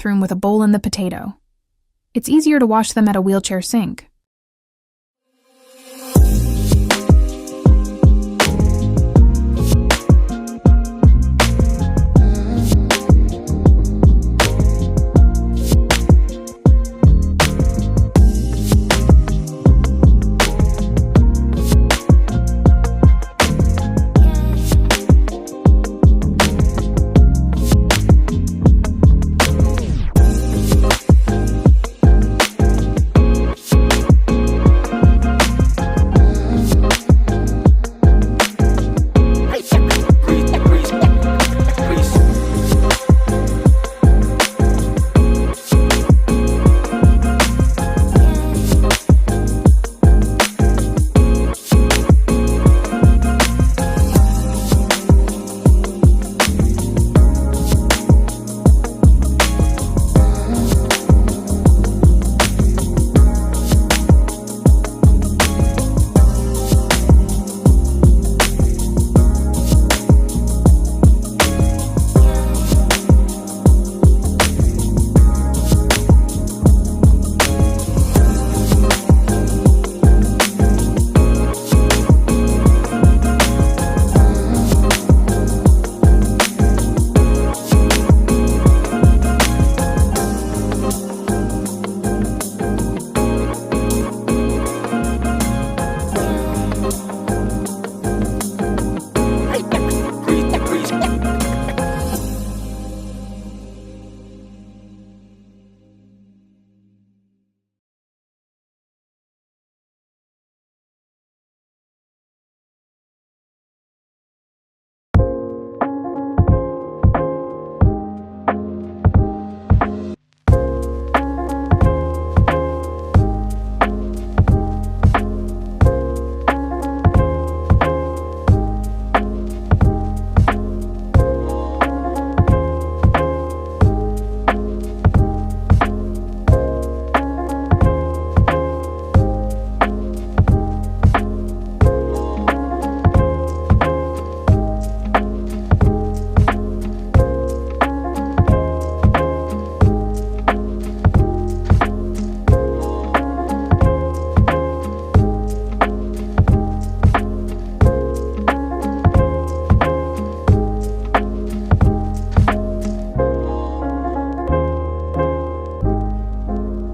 bathroom with a bowl and the potato. It's easier to wash them at a wheelchair sink.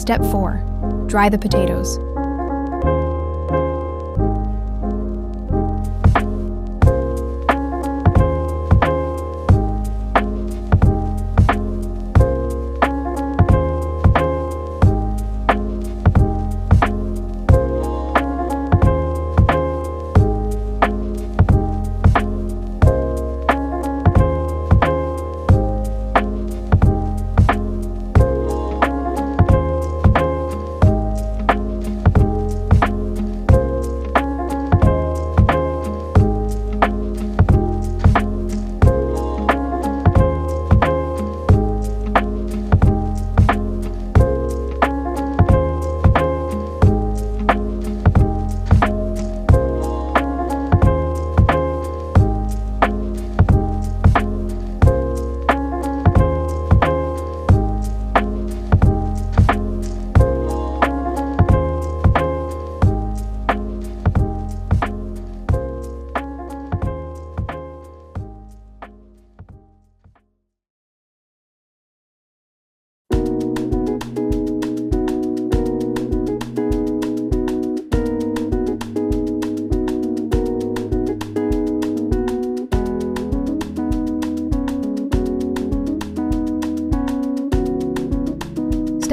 Step 4. Dry the potatoes.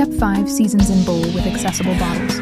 Step 5. Seasons in bowl with accessible bottles.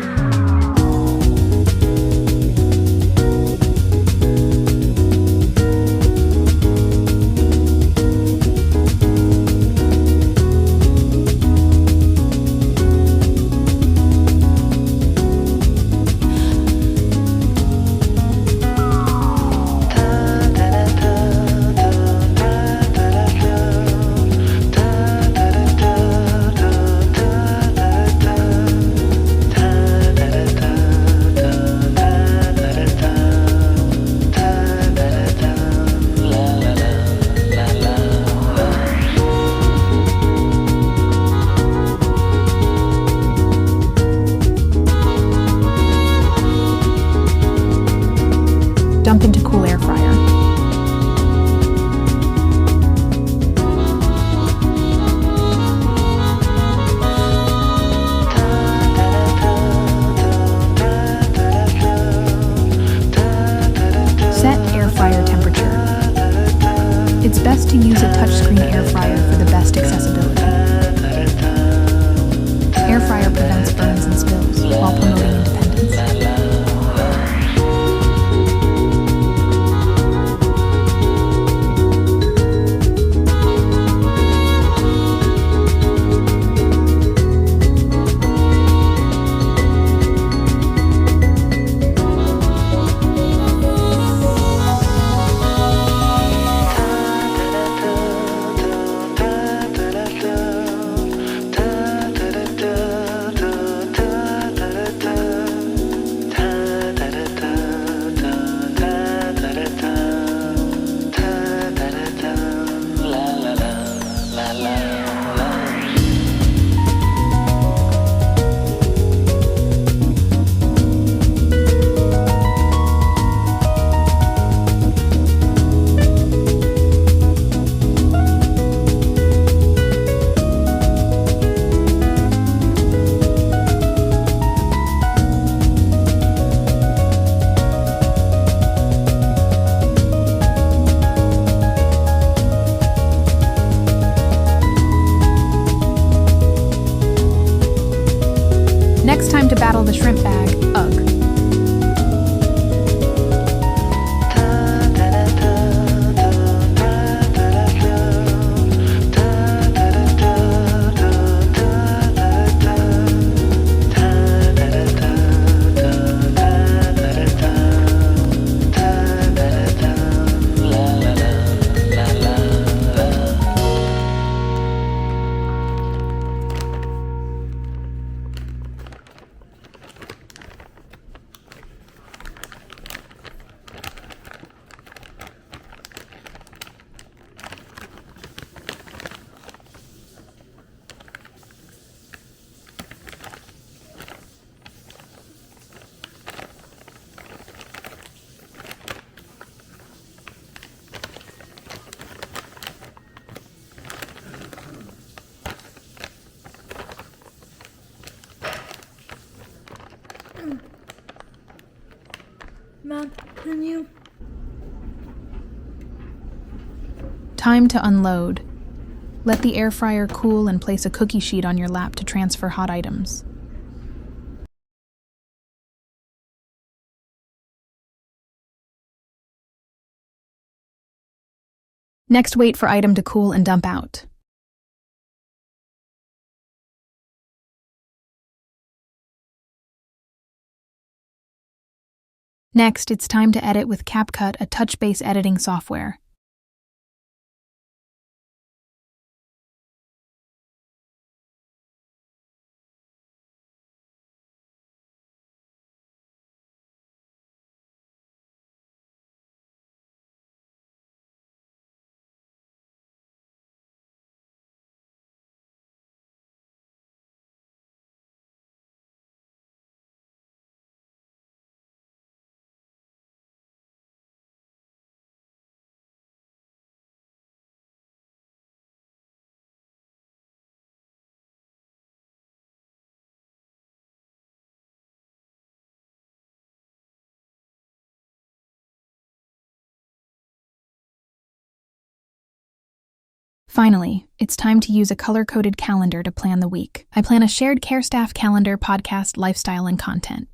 to use a touchscreen air fryer for the best accessibility. Air fryer prevents burns and spills while promoting independence. Next time to battle the shrimp bag, ugh. Mom, can you? Time to unload. Let the air fryer cool and place a cookie sheet on your lap to transfer hot items. Next, wait for item to cool and dump out. Next, it's time to edit with CapCut, a touch-based editing software. Finally, it's time to use a color-coded calendar to plan the week. I plan a shared care staff calendar, podcast, lifestyle, and content.